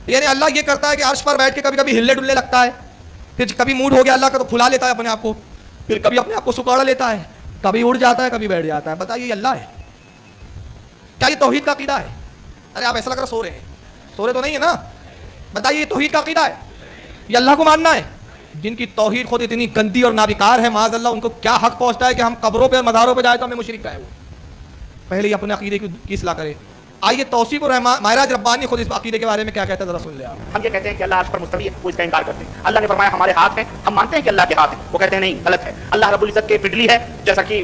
یعنی اللہ یہ کرتا ہے کہ عرش پر بیٹھ کے کبھی کبھی ہلنے ڈلنے لگتا ہے، پھر کبھی موڈ ہو گیا اللہ کا تو پھلا لیتا ہے اپنے آپ کو، پھر کبھی اپنے آپ کو سکاڑا لیتا ہے، کبھی اڑ جاتا ہے کبھی بیٹھ جاتا ہے. بتائیے یہ اللہ ہے؟ کیا یہ توحید کا عقیدہ ہے؟ ارے آپ ایسا لگ رہا سو رہے ہیں، سو رہے تو نہیں ہے نا؟ بتائیے یہ توحید کا عقیدہ ہے؟ یہ اللہ کو ماننا ہے؟ جن کی توحید خود اتنی گندی اور نابکار ہے معاذ اللہ، ان کو کیا حق پہنچتا ہے کہ ہم قبروں پہ اور مزاروں پہ جائے تو ہمیں مشرک کہے؟ وہ پہلے ہی اپنے عقیدے کی اصلاح کرے. آئیے توصیف الرحمان مہراج ربانی خود اس عقیدے کے بارے میں کیا کہتے ہیں ذرا سن لیں آپ. ہم یہ کہتے ہیں کہ اللہ عرش پر مستوی ہے، وہ اس کا انکار کرتے ہیں. اللہ نے فرمایا ہمارے ہاتھ ہیں، ہم مانتے ہیں کہ اللہ کے ہاتھ ہیں، وہ کہتے ہیں نہیں غلط ہے. اللہ رب العزت کے پڈلی ہے، جیسا کہ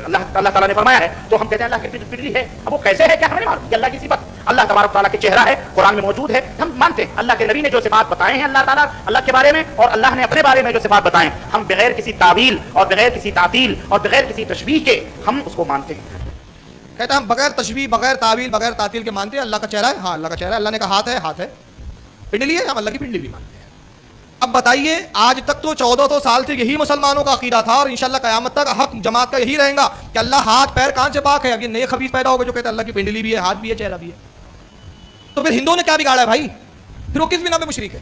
اللہ تعالیٰ نے فرمایا ہے، تو ہم کہتے ہیں اللہ کے پڈلی ہے. اب وہ کیسے ہے کیا ہمیں معلوم؟ کہ اللہ کی صفت اللہ تبارک تعالیٰ کے چہرہ ہے، قرآن میں موجود ہے، ہم مانتے ہیں. اللہ کے نبی نے جو صفات بتائے ہیں اللہ تعالیٰ اللہ کے بارے میں، اور اللہ نے اپنے بارے میں جو صفات بتائے ہیں، ہم بغیر کسی تعویل اور بغیر کسی تعطیل اور بغیر کسی تشبیہ کے ہم اس کو مانتے ہیں. کہتا ہے ہم بغیر تشبیہ بغیر تعویل بغیر تعطیل کے مانتے ہیں. اللہ کا چہرہ ہے، ہاں اللہ کا چہرہ ہے. اللہ نے کہا ہاتھ ہے، ہاتھ ہے. پنڈلی ہے، ہم اللہ کی پنڈلی بھی مانتے ہیں. اب بتائیے آج تک تو 1400 سال سے یہی مسلمانوں کا عقیدہ تھا، اور انشاءاللہ قیامت تک حق جماعت کا یہی رہے گا کہ اللہ ہاتھ پیر کان سے پاک ہے. اب یہ نئے خبیث پیدا ہو گئے جو کہتے ہیں اللہ کی پنڈلی بھی ہے، ہاتھ بھی ہے، چہرہ بھی ہے. تو پھر ہندوؤں نے کیا بگاڑا ہے بھائی؟ پھر وہ کس بنا پہ مشرک ہے؟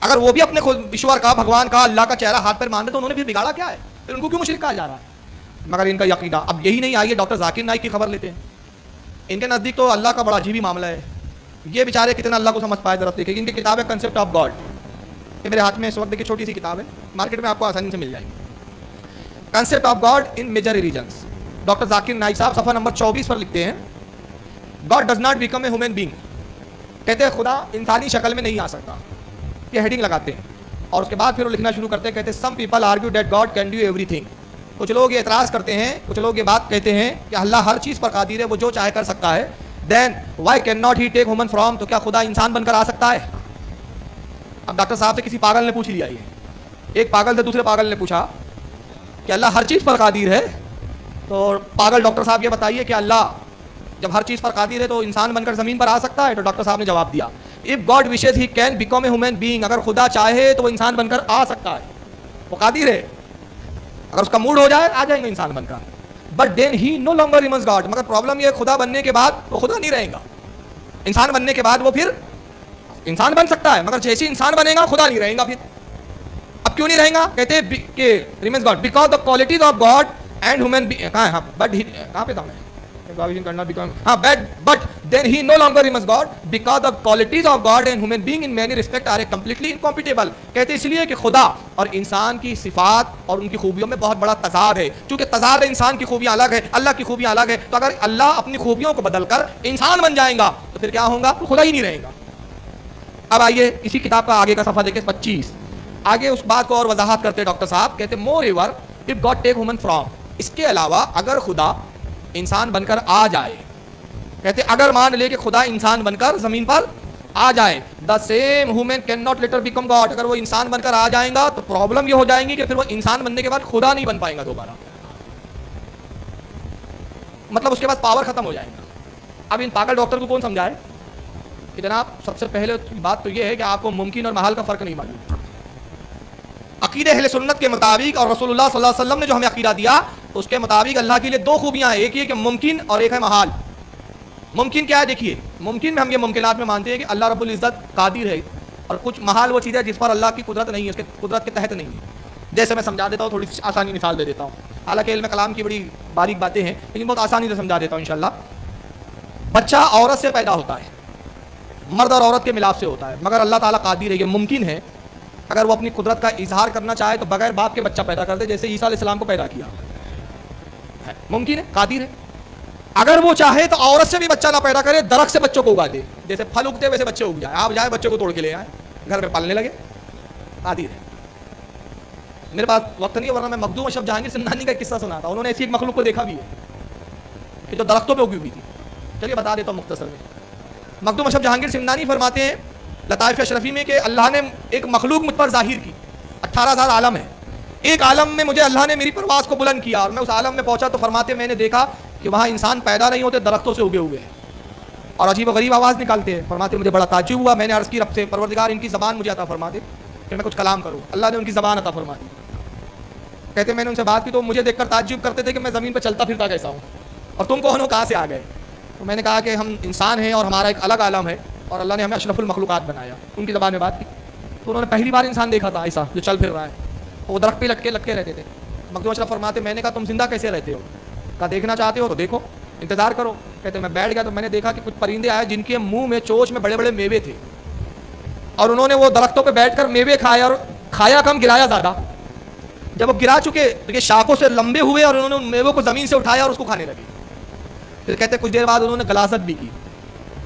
اگر وہ بھی اپنے خود ایشور کا بھگوان کا اللہ کا چہرہ ہاتھ پیر مان رہے تو انہوں نے پھر بگاڑا کیا ہے؟ پھر ان کو کیوں مشرک کہا جا رہا ہے؟ مگر ان کا عقیدہ اب یہی نہیں. آئیے ڈاکٹر ذاکر نائک کی خبر لیتے ہیں. ان کے نزدیک تو اللہ کا بڑا عجیب ہی معاملہ ہے. یہ بیچارے کتنا اللہ کو سمجھ پائے ذرا دیکھیں. ان کی کتاب ہے کنسیپٹ آف گاڈ. یہ میرے ہاتھ میں اس وقت دیکھیے چھوٹی سی کتاب ہے، مارکیٹ میں آپ کو آسانی سے مل جائے گی. Concept of God in major religions. Doctor Zakir Naik صاحب صفحہ نمبر 24 پر لکھتے ہیں God does not become a human being. کہتے ہیں خدا انسانی شکل میں نہیں آ سکتا. یہ ہیڈنگ لگاتے ہیں اور اس کے بعد پھر وہ لکھنا شروع کرتے ہیں. کہتے ہیں some people argue that God can do every thing. کچھ لوگ یہ اعتراض کرتے ہیں، کچھ لوگ یہ بات کہتے ہیں کہ اللہ ہر چیز پر قادر ہے، وہ جو چاہے کر سکتا ہے. Then why cannot he take human form. تو کیا خدا انسان بن کر آ سکتا ہے؟ اب ڈاکٹر صاحب سے کسی پاگل نے پوچھ لیا. یہ ایک پاگل سے دوسرے پاگل نے پوچھا کہ اللہ ہر چیز پر قادر ہے، تو پاگل ڈاکٹر صاحب یہ بتائیے کہ اللہ جب ہر چیز پر قادر ہے تو انسان بن کر زمین پر آ سکتا ہے؟ تو ڈاکٹر صاحب نے جواب دیا if God wishes he can become a human being. اگر خدا چاہے تو وہ انسان بن کر آ سکتا ہے، وہ قادر ہے. اگر اس کا موڈ ہو جائے آ جائیں گے انسان بن کر. But then he no longer remains God. مگر پرابلم یہ خدا بننے کے بعد وہ خدا نہیں رہے گا. انسان بننے کے بعد وہ پھر انسان بن سکتا ہے مگر جیسے انسان بنے گا خدا نہیں رہے گا. پھر اب کیوں نہیں رہے گا؟ کہتے ہیں کہ remains God because the qualities of God and human but کہاں پہ تھا میں but then he no longer remains God because the qualities of God and human being in many respects are completely incompatible. کہتے اس لیے کہ خدا اور انسان کی صفات اور ان کی خوبیوں میں بہت بڑا تضاد ہے. چونکہ تضاد ہے، انسان کی خوبیاں الگ ہے، اللہ کی خوبیاں الگ ہے. تو اگر اللہ اپنی خوبیوں کو بدل کر انسان بن جائیں گا تو پھر کیا ہوگا؟ تو خدا ہی نہیں رہے گا. اب آئیے اسی کتاب کا آگے کا صفحہ دیکھیں 25. آگے اس بات کو اور وضاحت کرتے ڈاکٹر صاحب. کہتے moreover if God take human form. اس کے علاوہ اگر خدا انسان بن کر آ جائے، کہتے اگر مان لے کہ خدا انسان بن کر زمین پر آ جائے، the same human can not letter become God. اگر وہ انسان بن کر آ جائیں گا تو پرابلم یہ ہو جائیں گی کہ پھر وہ انسان بننے کے بعد خدا نہیں بن پائیں گا دوبارہ. مطلب اس کے بعد پاور ختم ہو جائے گا. اب ان پاگل ڈاکٹر کو کون سمجھائے کہ جناب سب سے پہلے بات تو یہ ہے کہ آپ کو ممکن اور محال کا فرق نہیں معلوم. عقیدہ اہل سنت کے مطابق اور رسول اللہ صلی اللہ علیہ وسلم نے جو ہمیں عقیدہ دیا اس کے مطابق اللہ کے لیے دو خوبیاں ہیں. ایک یہ کہ ممکن اور ایک ہے محال. ممکن کیا ہے؟ دیکھیے ممکن میں ہم یہ ممکنات میں مانتے ہیں کہ اللہ رب العزت قادر ہے، اور کچھ محال وہ چیز ہے جس پر اللہ کی قدرت نہیں ہے، اس کے قدرت کے تحت نہیں ہے. جیسے میں سمجھا دیتا ہوں، تھوڑی سی آسانی مثال دے دیتا ہوں. حالانکہ علم کلام کی بڑی باریک باتیں ہیں لیکن بہت آسانی سے سمجھا دیتا ہوں انشاءاللہ. بچہ عورت سے پیدا ہوتا ہے، مرد اور عورت کے ملاپ سے ہوتا ہے، مگر اللہ تعالیٰ قادر ہے. یہ ممکن ہے اگر وہ اپنی قدرت کا اظہار کرنا چاہے تو بغیر باپ کے بچہ پیدا کر دے، جیسے عیسیٰ علیہ السلام کو پیدا کیا. ممکن ہے، قادر ہے. اگر وہ چاہے تو عورت سے بھی بچہ نہ پیدا کرے، درخت سے بچوں کو اگا دے. جیسے پھل اگتے ویسے بچے اگ جائے، آپ جائے بچوں کو توڑ کے لے آئے گھر میں پالنے لگے. قادر ہے. میرے پاس وقت نہیں ہے ورنہ میں مخدوم اشرف جہانگیر سمنانی کا ایک قصہ سنا تھا. انہوں نے ایسی ایک مخلوق کو دیکھا بھی ہے کہ جو درختوں پہ اگی ہوئی تھی. چلیے بتا دیتا ہوں مختصر میں. مخدوم اشرف جہانگیر سمنانی فرماتے ہیں لطائف اشرفی میں کہ اللہ نے ایک مخلوق مجھ پر ظاہر کی. 18,000 عالم ہے. ایک عالم میں مجھے اللہ نے میری پرواز کو بلند کیا اور میں اس عالم میں پہنچا تو فرماتے میں نے دیکھا کہ وہاں انسان پیدا نہیں ہوتے، درختوں سے اگے ہوئے ہیں اور عجیب و غریب آواز نکالتے ہیں. فرماتے مجھے بڑا تعجب ہوا. میں نے عرض کی رب سے پروردگار ان کی زبان مجھے عطا فرما دے کہ میں کچھ کلام کروں. اللہ نے ان کی زبان عطا فرما دی. کہتے میں نے ان سے بات کی تو مجھے دیکھ کر تعجب کرتے تھے کہ میں زمین پہ چلتا پھرتا کیسا ہوں اور تم کون ہو، کہاں سے آ گئے. تو میں نے کہا کہ ہم انسان ہیں اور ہمارا ایک الگ عالم ہے اور اللہ نے ہمیں اشرف المخلوقات بنایا, ان کی زبان میں بات کی. تو انہوں نے پہلی بار انسان دیکھا تھا ایسا جو چل پھر رہا ہے, وہ درخت پہ لٹکے رہتے تھے. مخدوم اشرف فرماتے میں نے کہا تم زندہ کیسے رہتے ہو؟ کہا دیکھنا چاہتے ہو تو دیکھو, انتظار کرو. کہتے میں بیٹھ گیا تو میں نے دیکھا کہ کچھ پرندے آئے جن کے منہ میں چوچ میں بڑے بڑے میوے تھے, اور انہوں نے وہ درختوں پہ بیٹھ کر میوے کھائے, اور کھایا کم گرایا زیادہ. جب وہ گرا چکے تو یہ شاخوں سے لمبے ہوئے اور انہوں نے ان میووں کو زمین سے اٹھایا اور اس کو کھانے لگے. پھر کہتے کچھ دیر بعد انہوں نے غلاظت بھی کی.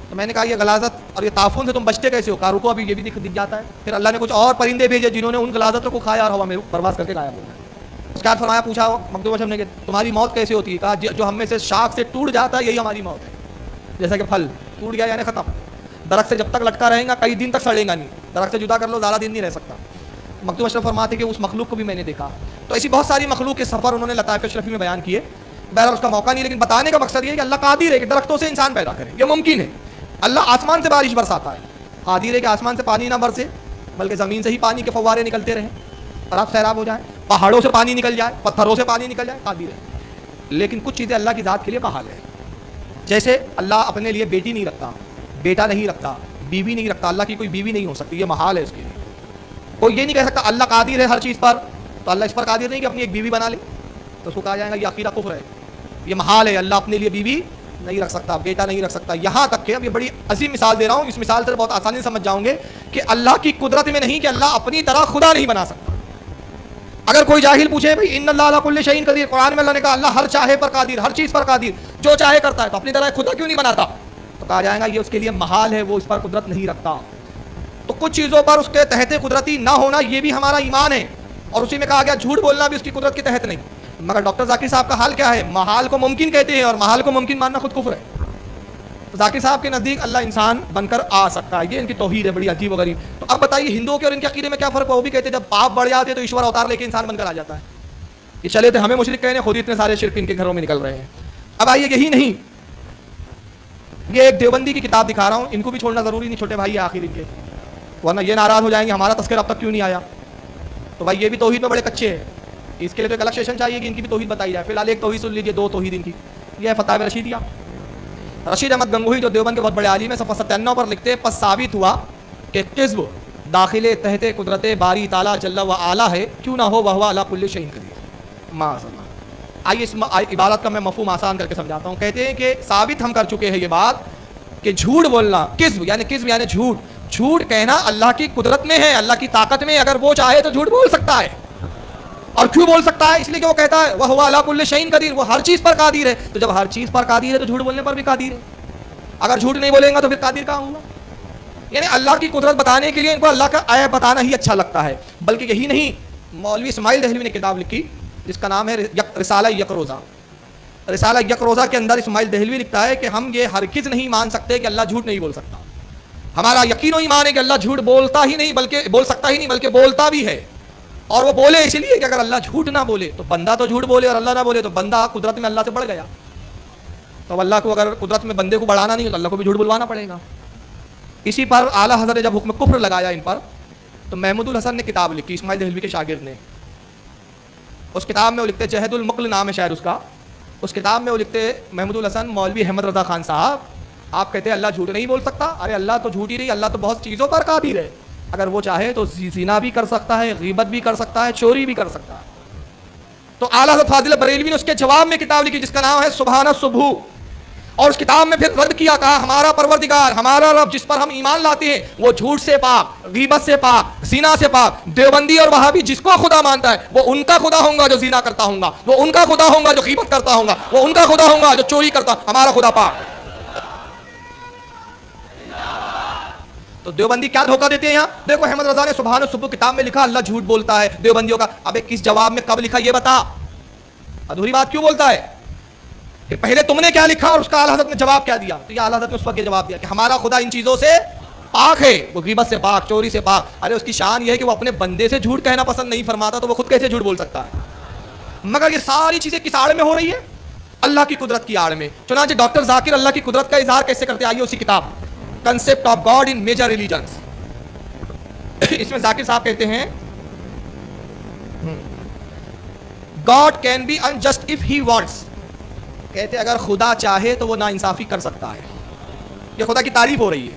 تو میں نے کہا یہ غلاظت اور یہ تعفن سے تم بچتے کیسے ہو؟ کہا رکو ابھی یہ بھی دکھ جاتا ہے. پھر اللہ نے کچھ اور پرندے بھیجے جنہوں نے ان غلاظتوں کو کھایا اور ہوا میں پرواز کر کے غائب ہو گئے. اس کے بعد فرمایا, پوچھا مخدوم اشرف نے کہ تمہاری موت کیسے ہوتی ہے؟ کہا جو ہم میں سے شاخ سے ٹوٹ جاتا ہے یہی ہماری موت ہے. جیسا کہ پھل ٹوٹ گیا یعنی ختم, درخت سے جب تک لٹکا رہے گا کئی دن تک سڑے گا نہیں, درخت سے جدا کر لو زیادہ دن نہیں رہ سکتا. مخدوم اشرف فرماتے کہ اس مخلوق کو بھی میں نے دیکھا. تو ایسی بہت ساری مخلوق کے سفر انہوں نے لطائف اشرفی میں بیان کیے. بہرحال اس کا موقع نہیں, لیکن بتانے کا مقصد یہ ہے کہ اللہ قادر ہے کہ درختوں سے انسان پیدا کرے, یہ ممکن ہے. اللہ آسمان سے بارش برساتا ہے, قادر ہے کہ آسمان سے پانی نہ برسے بلکہ زمین سے ہی پانی کے فوارے نکلتے رہیں اور آپ سیراب ہو جائیں, پہاڑوں سے پانی نکل جائے, پتھروں سے پانی نکل جائے, قادر ہے. لیکن کچھ چیزیں اللہ کی ذات کے لیے بحال ہے. جیسے اللہ اپنے لیے بیٹی نہیں رکھتا, بیٹا نہیں رکھتا, بیوی نہیں رکھتا. اللہ کی کوئی بیوی نہیں ہو سکتی, یہ محال ہے اس کے لیے. کوئی یہ نہیں کہہ سکتا اللہ قادر ہے ہر چیز پر, تو اللہ اس پر قادر نہیں کہ اپنی ایک بیوی بنا لے, تو اس کو کہا جائے گا یہ عقیدہ کفر ہے, یہ محال ہے. اللہ اپنے لیے بیوی نہیں رکھ سکتا, بیٹا نہیں رکھ سکتا. یہاں تک کہ اب یہ بڑی عظیم مثال دے رہا ہوں, اس مثال سے بہت آسانی سے سمجھ جاؤں گے کہ اللہ کی قدرت میں نہیں کہ اللہ اپنی طرح خدا نہیں بنا سکتا. اگر کوئی جاہل پوچھے بھائی ان اللہ علی کل شیء قدیر, قرآن میں اللہ نے کہا اللہ ہر چاہے پر قادر, ہر چیز پر قادر, جو چاہے کرتا ہے, تو اپنی طرح خدا کیوں نہیں بناتا؟ تو کہا جائے گا یہ اس کے لیے محال ہے, وہ اس پر قدرت نہیں رکھتا. تو کچھ چیزوں پر اس کے تحت قدرتی نہ ہونا یہ بھی ہمارا ایمان ہے, اور اسی میں کہا گیا جھوٹ بولنا بھی اس کی قدرت کے تحت نہیں. مگر ڈاکٹر ذاکر صاحب کا حال کیا ہے؟ محال کو ممکن کہتے ہیں, اور محال کو ممکن ماننا خود کفر ہے. ذاکر صاحب کے نزدیک اللہ انسان بن کر آ سکتا ہے, یہ ان کی توحید ہے بڑی عجیب و غریب. تو اب بتائیے ہندوؤں کے اور ان کے عقیدے میں کیا فرق ہے؟ وہ بھی کہتے ہیں جب پاپ بڑھ جاتے تو ایشور اوتار لے کے انسان بن کر آ جاتا ہے. یہ چلے تھے ہمیں مشرک کہنے, خود اتنے سارے شرک ان کے گھروں میں نکل رہے ہیں. اب آئیے یہی نہیں, یہ ایک دیوبندی کی کتاب دکھا رہا ہوں, ان کو بھی چھوڑنا ضروری نہیں, چھوٹے بھائی ہیں آخر ان کے, ورنہ یہ ناراض ہو جائیں گے ہمارا تذکرہ اب تک کیوں نہیں آیا. تو بھائی یہ بھی توحید میں بڑے کچے ہیں, اس کے لیے تو ایک الگ سیشن چاہیے کہ ان کی بھی توحید بتائی جائے. فی الحال ایک توحید سن لیجیے, دو توحید ان کی. یہ ہے فتاوی رشیدیہ. رشید احمد گنگوہی جو دیوبند کے بہت بڑے عالم ہیں, صفحہ 97 پر لکھتے ہیں پس ثابت ہوا کہ قذب داخل تحت قدرت باری تعالیٰ جل و اعلیٰ ہے, کیوں نہ ہو وہو علی کل شیء قدیر. آئیے اس عبارت کا میں مفہوم آسان کر کے سمجھاتا ہوں. کہتے ہیں کہ ثابت ہم کر چکے ہیں یہ بات کہ جھوٹ بولنا, قذب یعنی جھوٹ, جھوٹ کہنا اللہ کی قدرت میں ہے, اللہ کی طاقت میں. اگر وہ چاہے تو جھوٹ بول سکتا ہے. اور کیوں بول سکتا ہے؟ اس لیے کہ وہ کہتا ہے وہ علی کل شیء قدیر, وہ ہر چیز پر قادر ہے. تو جب ہر چیز پر قادر ہے تو جھوٹ بولنے پر بھی قادر ہے. اگر جھوٹ نہیں بولیں گا تو پھر قادر کہاں ہوگا؟ یعنی اللہ کی قدرت بتانے کے لیے ان کو اللہ کا عیب بتانا ہی اچھا لگتا ہے. بلکہ یہی نہیں, مولوی اسماعیل دہلوی نے کتاب لکھی جس کا نام ہے رسالہ یک روزہ. رسالہ یک روزہ کے اندر اسماعیل دہلوی لکھتا ہے کہ ہم یہ ہرگز نہیں مان سکتے کہ اللہ جھوٹ نہیں بول سکتا. ہمارا یقین و ایمان ہے کہ اللہ جھوٹ بولتا ہی نہیں, بلکہ بول سکتا ہی نہیں بلکہ بولتا بھی ہے. اور وہ بولے اس لیے کہ اگر اللہ جھوٹ نہ بولے تو بندہ تو جھوٹ بولے, اور اللہ نہ بولے تو بندہ قدرت میں اللہ سے بڑھ گیا. تو اللہ کو اگر قدرت میں بندے کو بڑھانا نہیں تو اللہ کو بھی جھوٹ بلوانا پڑے گا. اسی پر اعلیٰ حضرت نے جب حکم کفر لگایا ان پر, تو محمود الحسن نے کتاب لکھی, اسماعیل دہلوی کے شاگرد نے. اس کتاب میں وہ لکھتے, جہد المقل نام ہے شاعر اس کا, اس کتاب میں وہ لکھتے محمود الحسن مولوی احمد رضا خان صاحب, آپ کہتے ہیں اللہ جھوٹ نہیں بول سکتا. ارے اللہ تو جھوٹ ہی نہیں, اللہ تو بہت چیزوں پر قادر ہے. اگر وہ چاہے تو زنا بھی کر سکتا ہے, غیبت بھی کر سکتا ہے, چوری بھی کر سکتا ہے. تو اعلیٰ حضرت فاضل بریلوی نے اس کے جواب میں کتاب لکھی جس کا نام ہے سبحان الصبح. اور اس کتاب میں پھر رد کیا, کہا ہمارا پروردگار, ہمارا رب جس پر ہم ایمان لاتے ہیں وہ جھوٹ سے پاک, غیبت سے پاک, زنا سے پاک. دیوبندی اور وہابی جس کو خدا مانتا ہے وہ ان کا خدا ہوں گا جو زنا کرتا ہوں گا, وہ ان کا خدا ہوں گا جو غیبت کرتا ہوں گا, وہ ان کا خدا ہوں گا جو چوری کرتا. ہمارا خدا پاک. تو دیوبندی کیا دھوکہ دیتے ہیں یہاں؟ دیکھو احمد رضا نے سبحان الصبح کتاب میں لکھا اللہ جھوٹ بولتا ہے دیوبندیوں کا. ابے کس جواب میں کب لکھا یہ بتا, ادھوری بات کیوں بولتا ہے؟ کہ پہلے تم نے کیا لکھا اور اس کا اعلیٰ حضرت نے جواب کیا دیا. تو یہ اعلیٰ حضرت نے اس وقت یہ جواب دیا کہ ہمارا خدا ان چیزوں سے پاک ہے, وہ غیبت سے پاک, چوری سے پاک. ارے اس کی شان یہ ہے کہ وہ اپنے بندے سے جھوٹ کہنا پسند نہیں فرماتا, تو وہ خود کیسے جھوٹ بول سکتا ہے؟ مگر یہ ساری چیزیں کس آڑ میں ہو رہی ہے؟ اللہ کی قدرت کی آڑ میں. چنانچہ ڈاکٹر ذاکر اللہ کی قدرت کا اظہار کیسے کرتے آئیے اسی کتاب concept of God in major religions. اس میں ذاکر صاحب کہتے ہیں God can be unjust if he wants. کہتے اگر خدا چاہے تو وہ ناانصافی کر سکتا ہے. یہ خدا کی تعریف ہو رہی ہے.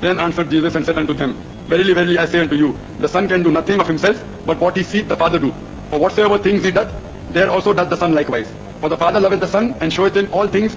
Then answered Jesus and said unto them, Verily, verily, I say unto you, the Son can do nothing of himself, but what he seeth the Father do. For whatsoever things he doth, there also doth the Son likewise. For the Father loveth the Son, and showeth him all things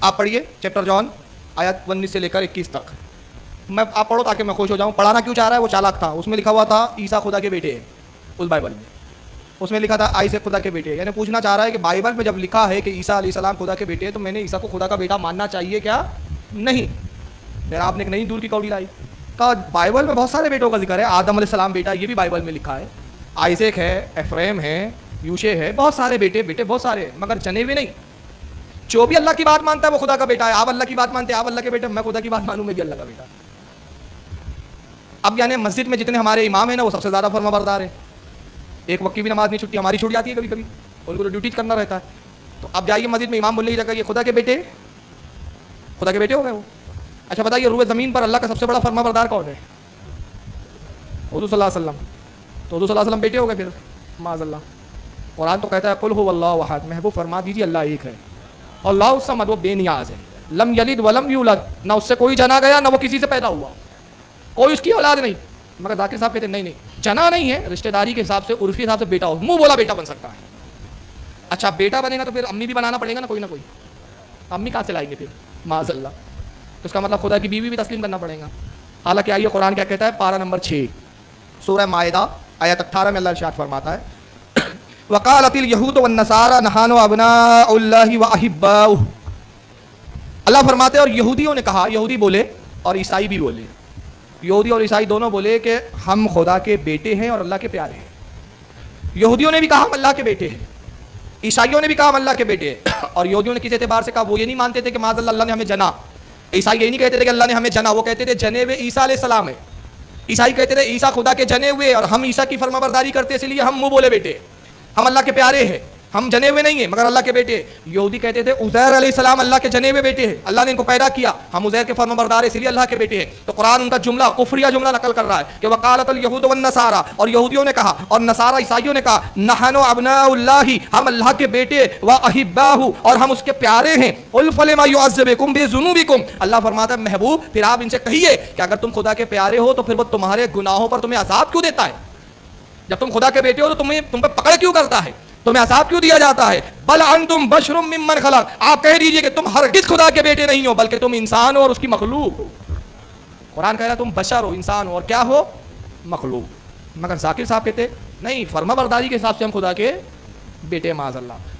آپ پڑھیے chapter جان آیت 19 سے لے کر 21 تک. میں آپ پڑھو تاکہ میں خوش ہو جاؤں. پڑھانا کیوں چاہ رہا ہے؟ وہ چالاک تھا. اس میں لکھا ہوا تھا عیسیٰ خدا کے بیٹے ہیں. اس بائبل میں اس میں لکھا تھا عیسیٰ خدا کے بیٹے. یعنی پوچھنا چاہ رہا ہے کہ بائبل میں جب لکھا ہے کہ عیسیٰ علیہ السلام خدا کے بیٹے ہیں تو میں نے عیسیٰ کو خدا کا بیٹا ماننا چاہیے کیا؟ نہیں. پھر آپ نے ایک نئی دور کی کوڑی لائی. کہا بائبل میں بہت سارے بیٹوں کا ذکر ہے. آدم علیہ السلام بیٹا، یہ بھی بائبل میں لکھا ہے. آئزیک ہے، افریم ہے، یوشے ہے، بہت سارے بیٹے بہت سارے ہیں، مگر جنے ہوئے نہیں. جو بھی اللہ کی بات مانتا ہے وہ خدا کا بیٹا ہے. آپ اللہ کی بات مانتے ہیں، آپ اللہ کے بیٹے. میں خدا کی بات مانوں، میں بھی اللہ کا بیٹا. اب یعنی مسجد میں جتنے ہمارے امام ہیں نا وہ سب سے زیادہ فرما بردار ہیں. ایک وقت کی بھی نماز نہیں چھٹی، ہماری چھوٹ جاتی ہے کبھی کبھی، ان کو تو ڈیوٹی کرنا رہتا ہے. تو اب جائیے مسجد میں امام بولنے کی جگہ یہ خدا کے بیٹے ہو گئے وہ. اچھا بتائیے روئے زمین پر اللہ کا سب سے بڑا فرما بردار کون ہے؟ حضور صلی اللہ علیہ وسلم. تو حضور صلی اللہ علیہ وسلم بیٹے ہو گئے پھر معاذ اللہ. قرآن تو کہتا ہے قل هو اللہ احد، محبوب فرما دیجیے اللہ ایک ہے. اللہ الصمد، وہ بے نیاز ہے. لم یلد ولم یولد، نہ اس سے کوئی جنا گیا نہ وہ کسی سے پیدا ہوا، کوئی اس کی اولاد نہیں. مگر ذاکر صاحب کہتے ہیں نہیں جنا نہیں ہے، رشتہ داری کے حساب سے عرفی حساب سے بیٹا ہو. منہ بولا بیٹا بن سکتا ہے. اچھا بیٹا بنے گا تو پھر امی بھی بنانا پڑے گا نا کوئی نہ کوئی. امی کہاں سے لائیں گے پھر معاذ اللہ؟ تو اس کا مطلب خدا کی بیوی بھی تسلیم کرنا پڑے گا. حالانکہ آئیے قرآن کیا کہتا ہے، پارہ نمبر 6 سورہ مائدہ آیت 18 میں اللہ ارشاد فرماتا ہے وقالت الیہود والنصارى نحن ابناء اللہ واحباؤہ. اللہ فرماتے ہیں اور یہودیوں نے کہا، یہودی بولے اور عیسائی بھی بولے، یہودی اور عیسائی دونوں بولے کہ ہم خدا کے بیٹے ہیں اور اللہ کے پیارے ہیں. یہودیوں نے بھی کہا ہم اللہ کے بیٹے ہیں، عیسائیوں نے بھی کہا ہم اللہ کے بیٹے ہیں. اور یہودیوں نے کس اعتبار سے کہا؟ وہ یہ نہیں مانتے تھے کہ معاذ اللہ نے ہمیں جنا. عیسائی یہ نہیں کہتے تھے کہ اللہ نے ہمیں جنا، وہ کہتے تھے جنے ہوئے عیسیٰ علیہ السلام ہے. عیسائی کہتے تھے عیسیٰ خدا کے جنے ہوئے اور ہم عیسیٰ کی فرما برداری کرتے اس لیے ہم منہ بولے بیٹے، ہم اللہ کے پیارے ہیں، ہم جنے ہوئے نہیں ہیں مگر اللہ کے بیٹے. یہودی کہتے تھے عزیر علیہ السلام اللہ کے جنے ہوئے بیٹے ہیں، اللہ نے ان کو پیدا کیا، ہم عزیر کے فرما بردار ہیں اس لیے اللہ کے بیٹے ہیں. تو قرآن ان کا جملہ کفریہ جملہ نقل کر رہا ہے کہ وقالت الیہود والنصارى، اور یہودیوں نے کہا اور نصارہ عیسائیوں نے کہا نحن ابناء اللہ، ہم اللہ کے بیٹے، واحباہ، اور ہم اس کے پیارے ہیں. قل فلما يعذبكم بذنوبكم، اللہ فرماتا ہے محبوب پھر آپ ان سے کہیے کہ اگر تم خدا کے پیارے ہو تو پھر وہ تمہارے گناہوں پر تمہیں عذاب کیوں دیتا ہے؟ جب تم خدا کے بیٹے ہو تو تم پہ پکڑ کیوں کرتا ہے؟ تمہیں عذاب کیوں دیا جاتا ہے؟ بل انتم بشر ممن خلق، آپ کہہ دیجئے کہ تم ہرگز خدا کے بیٹے نہیں ہو بلکہ تم انسان ہو اور اس کی مخلوق ہو. قرآن کہہ رہا ہے تم بشر ہو، انسان ہو، اور کیا ہو؟ مخلوق. مگر ذاکر صاحب کہتے نہیں، فرما برداری کے حساب سے ہم خدا کے بیٹے معاذ اللہ.